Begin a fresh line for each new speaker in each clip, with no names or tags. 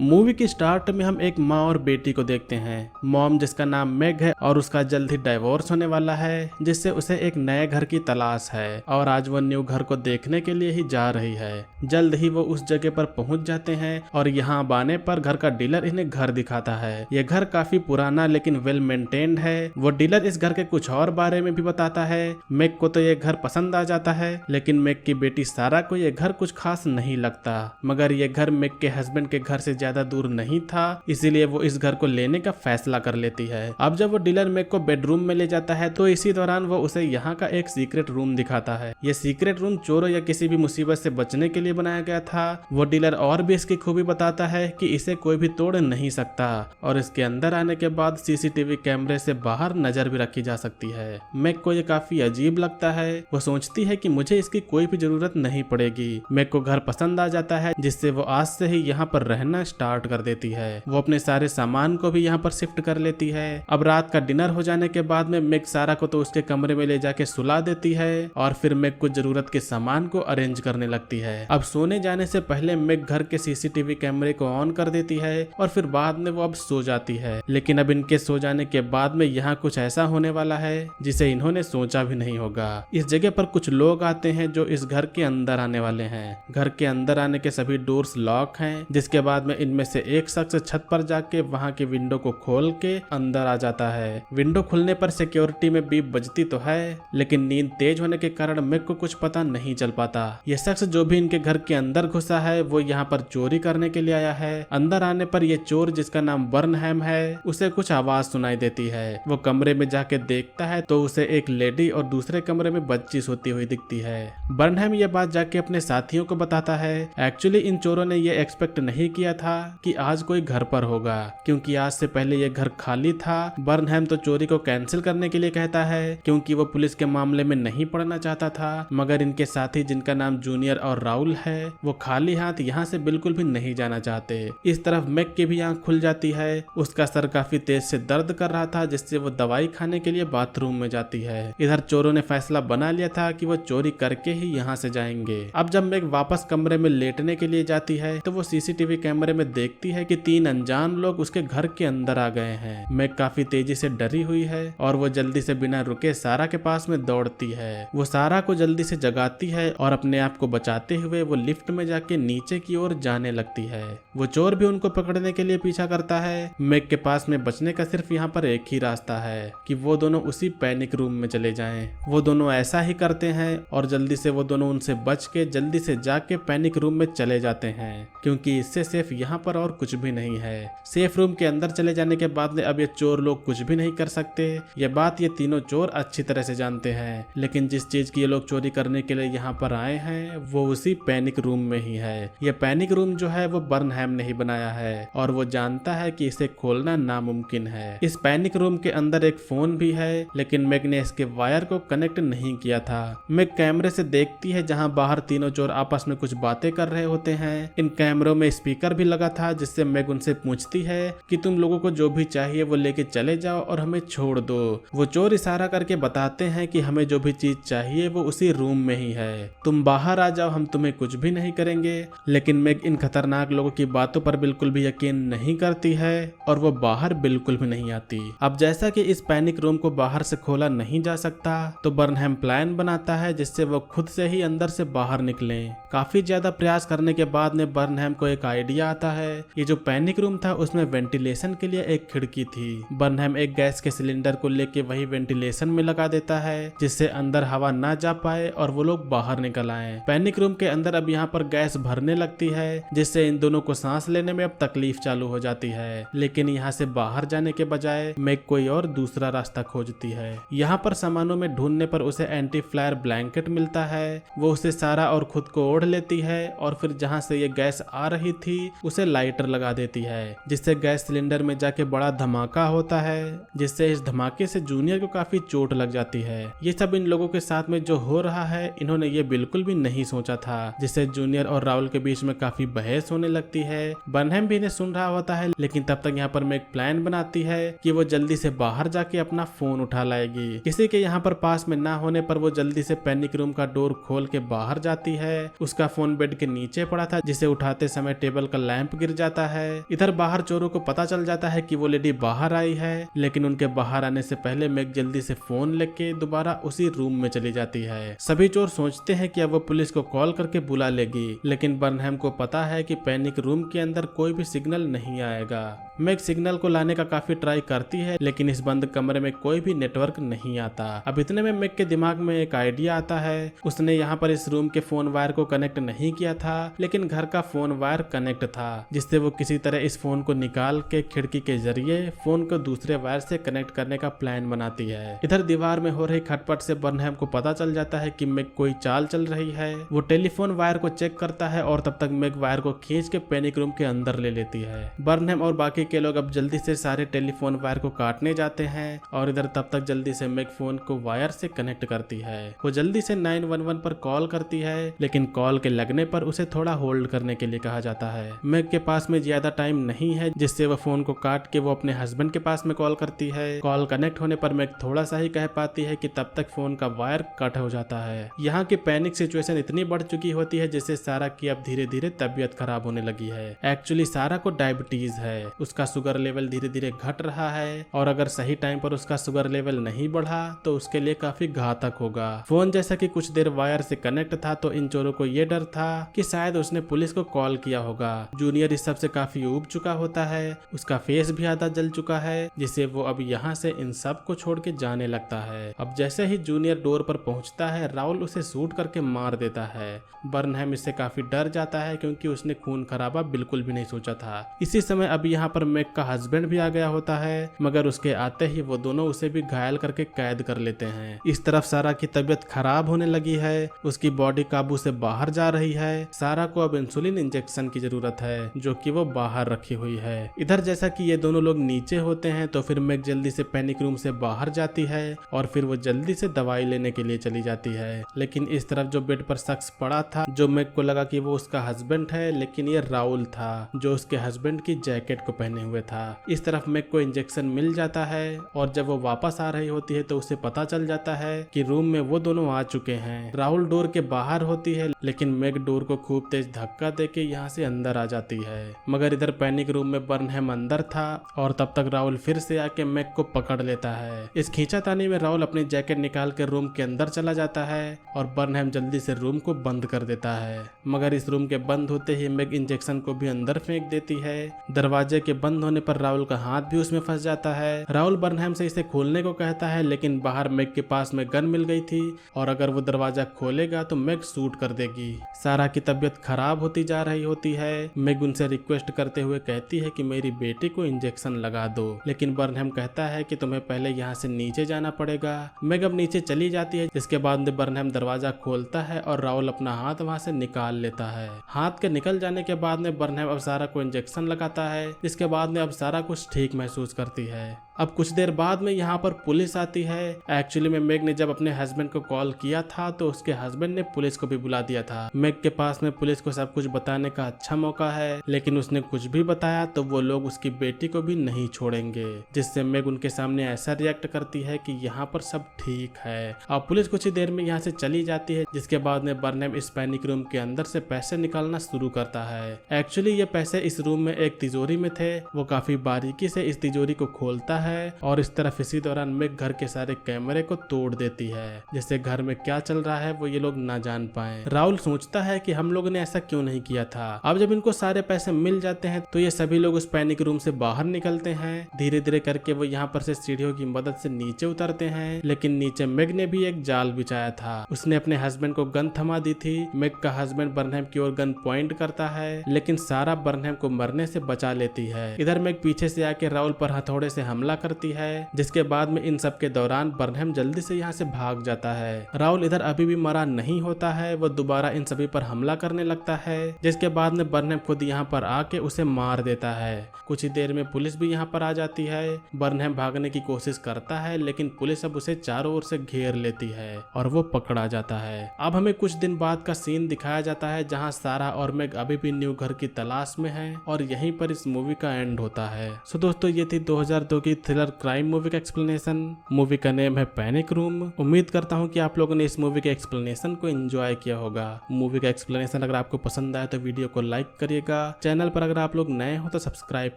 Movie की start में हम एक माँ और बेटी को देखते हैं। मॉम जिसका नाम मेग है और उसका जल्द ही डाइवोर्स होने वाला है, जिससे उसे एक नए घर की तलाश है और आज वो न्यू घर को देखने के लिए ही जा रही है। जल्द ही वो उस जगह पर पहुंच जाते हैं और यहाँ आने पर घर का डीलर इन्हें घर दिखाता है। ये घर काफी पुराना लेकिन वेल मेंटेन्ड है। वो डीलर इस घर के कुछ और बारे में भी बताता है। मेग को तो ये घर पसंद आ जाता है, लेकिन मेग की बेटी सारा को ये घर कुछ खास नहीं लगता। मगर ये घर मेग के हस्बैंड के घर से ज्यादा दूर नहीं था, इसीलिए वो इस घर को लेने का फैसला कर लेती है। अब जब वो डीलर मेग को बेडरूम में ले जाता है तो इसी दौरान वो उसे यहाँ का एक सीक्रेट रूम दिखाता है। ये सीक्रेट रूम चोरों या किसी भी मुसीबत से बचने के लिए बनाया गया था। वो डीलर और भी इसकी खूबी बताता है कि इसे कोई भी तोड़ नहीं सकता और इसके अंदर आने के बाद सीसीटीवी कैमरे से बाहर नजर भी रखी जा सकती है। मेग को ये काफी अजीब लगता है। वो सोचती है कि मुझे इसकी कोई भी जरूरत नहीं पड़ेगी। मेग को घर पसंद आ जाता है, जिससे वो आज से ही यहाँ पर रहना स्टार्ट कर देती है। वो अपने सारे सामान को भी यहाँ पर शिफ्ट कर लेती है। अब रात का डिनर हो जाने के बाद में मेग सारा को तो उसके कमरे में ले जाके सुला देती है और फिर मेग को जरूरत के सामान को अरेंज करने लगती है। अब सोने जाने से पहले मेग घर के सीसीटीवी कैमरे को ऑन कर देती है और फिर बाद में वो अब सो जाती है। लेकिन अब इनके सो जाने के बाद में यहाँ कुछ ऐसा होने वाला है जिसे इन्होंने सोचा भी नहीं होगा। इस जगह पर कुछ लोग आते हैं जो इस घर के अंदर आने वाले हैं। घर के अंदर आने के सभी डोर्स लॉक हैं, जिसके बाद में इनमें से एक शख्स छत पर जाके वहाँ की विंडो को खोल के अंदर आ जाता है। विंडो खुलने पर सिक्योरिटी में बीप बजती तो है, लेकिन नींद तेज होने के कारण मेग को कुछ पता नहीं चल पाता। यह शख्स जो भी इनके घर के अंदर घुसा है वो यहाँ पर चोरी करने के लिए आया है। अंदर आने पर यह चोर जिसका नाम बर्नहैम है, उसे कुछ आवाज सुनाई देती है। वो कमरे में जाके देखता है तो उसे एक लेडी और दूसरे कमरे में बच्ची सोती हुई दिखती है। बर्नहैम यह बात जाके अपने साथियों को बताता है। एक्चुअली इन चोरों ने ये एक्सपेक्ट नहीं किया था कि आज कोई घर पर होगा, क्योंकि आज से पहले ये घर खाली था। बर्नहैम तो चोरी को कैंसिल करने के लिए कहता है, क्योंकि वो पुलिस के मामले में नहीं पड़ना चाहता था। मगर इनके साथी जिनका नाम जूनियर और राहुल है, वो खाली हाथ यहाँ से बिल्कुल भी नहीं जाना चाहते। इस तरफ मेग की भी आंख खुल जाती है। उसका सर काफी तेज से दर्द कर रहा था, जिससे वो दवाई खाने के लिए बाथरूम में जाती है। इधर चोरों ने फैसला बना लिया था कि वो चोरी करके ही यहाँ से जाएंगे। अब जब मेग वापस कमरे में लेटने के लिए जाती है तो वो सीसीटीवी कैमरे में देखती है कि 3 अनजान लोग उसके घर के अंदर आ गए हैं। मेग काफी तेजी से डरी हुई है और वो जल्दी से बिना रुके सारा के पास में दौड़ती है। वो सारा को जल्दी से जगाती है और अपने आप को बचाते हुए वो लिफ्ट में जाके नीचे की ओर जाने लगती है। वो चोर भी उनको पकड़ने के लिए पीछा करता है। मेग के पास में बचने का सिर्फ यहाँ पर एक ही रास्ता है कि वो दोनों उसी पैनिक रूम में चले जाएं। वो दोनों ऐसा ही करते हैं और जल्दी से वो दोनों उनसे बच के जल्दी से जाके पैनिक रूम में चले जाते हैं, क्योंकि इससे सेफ यहाँ पर और कुछ भी नहीं है। सेफ रूम के अंदर चले जाने के बाद में अब ये चोर लोग कुछ भी नहीं कर सकते। ये बात ये तीनों चोर अच्छी तरह से जानते हैं, लेकिन जिस चीज की ये लोग चोरी करने के लिए यहाँ पर आए हैं वो उसी पैनिक रूम में ही है। ये पैनिक रूम जो है वो बर्नहैम ने ही बनाया है और वो जानता है कि इसे खोलना नामुमकिन है। इस पैनिक रूम के अंदर एक फोन भी है, लेकिन मेग ने इसके वायर को कनेक्ट नहीं किया था। मेग कैमरे से देखती है जहाँ बाहर तीनों चोर आपस में कुछ बातें कर रहे होते हैं। इन कैमरों में स्पीकर भी लगा था, जिससे मेग उनसे पूछती है कि तुम लोगों को जो भी चाहिए वो लेके चले जाओ और हमें छोड़ दो। वो चोर इशारा करके बताते हैं कि हमें जो भी चीज चाहिए वो उसी रूम में ही है, तुम बाहर आ जाओ, हम तुम्हें कुछ भी नहीं करेंगे। लेकिन मेग इन खतरनाक लोगों की बातों पर बिल्कुल भी यकीन नहीं करती है और वो बाहर बिल्कुल भी नहीं आती। अब जैसा कि इस पैनिक रूम को बाहर से खोला नहीं जा सकता, तो बर्नहैम प्लान बनाता है जिससे वो खुद से ही अंदर से बाहर निकले। काफी ज्यादा प्रयास करने के बाद में बर्नहैम को एक आइडिया आता है। ये जो पैनिक रूम था उसमें वेंटिलेशन के लिए एक खिड़की थी। बर्नहैम एक गैस के सिलेंडर को लेके वही वेंटिलेशन में लगा देता है, जिससे अंदर हवा ना जा पाए और वो लोग बाहर निकल आए। पैनिक रूम के अंदर अब यहाँ पर गैस भरने लगती है, जिससे इन दोनों को सांस लेने में अब तकलीफ चालू हो जाती है। लेकिन यहाँ से बाहर जाने के बजाय मेग कोई और दूसरा रास्ता खोजती है। यहाँ पर सामानों में ढूंढने पर उसे एंटी फ्लायर ब्लैंकेट मिलता है। वो उसे सारा और खुद को ओढ़ लेती है और फिर जहाँ से ये गैस आ रही थी उसे लाइटर लगा देती है, जिससे गैस सिलेंडर में जाके बड़ा धमाका होता है, जिससे इस धमाके से जूनियर को काफी चोट लग जाती है। ये सब इन लोगों के साथ में जो हो रहा है इन्होंने ये बिल्कुल भी नहीं सोचा था, जिससे जूनियर और राहुल के बीच में काफी बहस होने लगती है। बर्नहैम भी इन्हें सुन रहा होता है, लेकिन तब तक यहाँ पर मैं एक प्लान बनाती है कि वो जल्दी से बाहर जाके अपना फोन उठा लाएगी। किसी के यहाँ पर पास में ना होने पर वो जल्दी से पैनिक रूम का डोर खोल के बाहर जाती है। उसका फोन बेड के नीचे पड़ा था, जिसे उठाते समय टेबल का लैंप लैंप गिर जाता है। इधर बाहर चोरों को पता चल जाता है कि वो लेडी बाहर आई है, लेकिन उनके बाहर आने से पहले मैग जल्दी से फोन लेके दोबारा उसी रूम में चली जाती है। सभी चोर सोचते हैं कि अब वो पुलिस को कॉल करके बुला लेगी, लेकिन बर्नहम को पता है कि पैनिक रूम के अंदर कोई भी सिग्नल नहीं आएगा। मैग सिग्नल को लाने का काफी ट्राई करती है, लेकिन इस बंद कमरे में कोई भी नेटवर्क नहीं आता। अब इतने में मैग के दिमाग में एक आइडिया आता है। उसने यहाँ पर इस रूम के फोन वायर को कनेक्ट नहीं किया था, लेकिन घर का फोन वायर कनेक्ट था, जिससे वो किसी तरह इस फोन को निकाल के खिड़की के जरिए फोन को दूसरे वायर से कनेक्ट करने का प्लान बनाती है। इधर दीवार में हो रही खटपट से बर्नहम को पता चल जाता है कि मैग कोई चाल चल रही है। वो टेलीफोन वायर को चेक करता है और तब तक मैग वायर को खींच के पैनिक रूम के अंदर ले लेती है। बर्नहम और बाकी के लोग अब जल्दी से सारे टेलीफोन वायर को काटने जाते हैं और इधर तब तक जल्दी से मैग फोन को वायर से कनेक्ट करती है। वो जल्दी से 911 पर कॉल करती है, लेकिन कॉल के लगने पर उसे थोड़ा होल्ड करने के लिए कहा जाता है। मैग के पास में ज्यादा टाइम नहीं है, जिससे वो फोन को काट के वो अपने हस्बैंड के पास में कॉल करती है। कॉल कनेक्ट होने पर मैग थोड़ा सा ही कह पाती है कि तब तक फोन का वायर कट हो जाता है। यहाँ की पैनिक सिचुएशन इतनी बढ़ चुकी होती है जिससे सारा की अब धीरे धीरे तबीयत खराब होने लगी है। एक्चुअली सारा को डायबिटीज है, उसका शुगर लेवल धीरे धीरे घट रहा है और अगर सही टाइम पर उसका शुगर लेवल नहीं बढ़ा तो उसके लिए काफी घातक होगा। फोन जैसा कि कुछ देर वायर से कनेक्ट था तो इन चोरों को ये डर था कि शायद उसने पुलिस को कॉल किया होगा। जूनियर इस सब से काफी ऊब चुका होता है, उसका फेस भी आधा जल चुका है, जिससे वो अब यहाँ से इन सब को छोड़ के जाने लगता है। अब जैसे ही जूनियर डोर पर पहुंचता है, राहुल उसे शूट करके मार देता है। बर्नहम इससे काफी डर जाता है क्योंकि उसने खून खराबा बिल्कुल भी नहीं सोचा था। इसी समय अब यहाँ पर मैग का हस्बैंड भी आ गया होता है, मगर उसके आते ही वो दोनों उसे भी घायल करके कैद कर लेते हैं। इस तरफ सारा की तबीयत खराब होने लगी है, उसकी बॉडी काबू से बाहर जा रही है। सारा को अब इंसुलिन इंजेक्शन की जरूरत है, जो कि वो बाहर रखी हुई है। इधर जैसा कि ये दोनों लोग नीचे होते हैं तो फिर मैग जल्दी से पैनिक रूम से बाहर जाती है और फिर वो जल्दी से दवाई लेने के लिए चली जाती है। लेकिन इस तरफ जो बेड पर शख्स पड़ा था, जो मैग को लगा कि वो उसका हस्बैंड है, लेकिन ये राहुल था जो उसके हस्बैंड की जैकेट को पहने हुए था। इस तरफ मैग को इंजेक्शन मिल जाता है और जब वो वापस आ रही होती है तो उसे पता चल जाता है कि रूम में वो दोनों आ चुके हैं। राहुल डोर के बाहर होती है, लेकिन मैग डोर को खूब तेज धक्का देके यहाँ से अंदर आ जाती है। मगर इधर पैनिक रूम में बर्नहम अंदर था और तब तक राहुल फिर से आके मैग को पकड़ लेता है। इस खींचातानी में राहुल अपनी जैकेट निकाल के रूम के अंदर चला जाता है और बर्नहम जल्दी से रूम को बंद कर देता है। मगर इस रूम के बंद होते ही मैग इंजेक्शन को भी अंदर फेंक देती है। दरवाजे के बंद होने पर राहुल का हाथ भी उसमें फंस जाता है। राहुल बर्नहम से इसे खोलने को कहता है, लेकिन बाहर मैग के पास में गन मिल गई थी और अगर वो दरवाजा खोलेगा तो मैग शूट कर देगी। सारा की तबीयत खराब होती जा रही होती है। मैग उनसे रिक्वेस्ट करते हुए कहती है कि मेरी बेटी को इंजेक्शन लगा दो, लेकिन बर्नहम कहता है कि तुम्हें पहले यहाँ से नीचे जाना पड़ेगा। मैग अब नीचे चली जाती है, जिसके बाद बर्नहम दरवाजा खोलता है और राहुल अपना हाथ वहाँ से निकाल लेता है। हाथ के निकल जाने के बाद में बर्नहम अब सारा को इंजेक्शन लगाता है, जिसके बाद में अब सारा कुछ ठीक महसूस करती है। अब कुछ देर बाद में यहाँ पर पुलिस आती है। एक्चुअली में मैग ने जब अपने हस्बैंड को कॉल किया था तो उसके हस्बैंड ने पुलिस को भी बुला दिया था। मैग के पास में पुलिस को सब कुछ बताने का अच्छा मौका है, लेकिन उसने कुछ भी बताया तो वो लोग उसकी बेटी को भी नहीं छोड़ेंगे, जिससे मैग उनके सामने ऐसा रिएक्ट करती है कि यहाँ पर सब ठीक है। अब पुलिस कुछ ही देर में यहाँ से चली जाती है, जिसके बाद में बर्नहम इस पैनिक रूम के अंदर से पैसे निकालना शुरू करता है। एक्चुअली ये पैसे इस रूम में एक तिजोरी में थे। वो काफी बारीकी से इस तिजोरी को खोलता है और इस तरफ इसी दौरान मैग घर के सारे कैमरे को तोड़ देती है, जिससे घर में क्या चल रहा है वो ये लोग ना जान पाए। राहुल सोचता है कि हम लोगों ने ऐसा क्यों नहीं किया था। अब जब इनको सारे पैसे मिल जाते हैं तो ये सभी लोग उस पैनिक रूम से बाहर निकलते हैं। धीरे धीरे करके वो यहाँ पर से सीढ़ियों की मदद से नीचे उतरते हैं, लेकिन नीचे मैग ने भी एक जाल बिछाया था। उसने अपने हस्बैंड को गन थमा दी थी। मैग का हस्बैंड बर्नहम की ओर गन पॉइंट करता है, लेकिन सारा बर्नहम को मरने से बचा लेती है। इधर मैग पीछे से आके राहुल पर हथौड़े से हमला करती है, जिसके बाद में इन सब के दौरान बर्नहम जल्दी से यहाँ से भाग जाता है। राहुल इधर अभी भी मरा नहीं होता है, वो दोबारा इन सभी पर हमला करने लगता है, जिसके बाद में बर्नहम खुद यहाँ पर आके उसे मार देता है। कुछ ही देर में पुलिस भी यहाँ पर आ जाती है। बर्नहम भागने की कोशिश करता है, लेकिन पुलिस अब उसे चारों ओर से घेर लेती है और वो पकड़ा जाता है। अब हमें कुछ दिन बाद का सीन दिखाया जाता है, जहाँ सारा और मैग अभी भी न्यू घर की तलाश में है और यहीं पर इस मूवी का एंड होता है। सो दोस्तों, ये थी 2002 की थ्रिलर क्राइम मूवी का एक्सप्लेनेशन। मूवी का नेम है पैनिक रूम। उम्मीद करता हूँ कि आप लोगों ने इस मूवी के एक्सप्लेनेशन को एंजॉय किया होगा। मूवी का एक्सप्लेनेशन अगर आपको पसंद आए तो वीडियो को लाइक करिएगा। चैनल पर अगर आप लोग नए हो तो सब्सक्राइब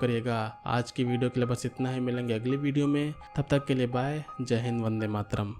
करिएगा। आज की वीडियो के लिए बस इतना ही, मिलेंगे अगली वीडियो में। तब तक के लिए बाय। जय हिंद, वंदे मातरम।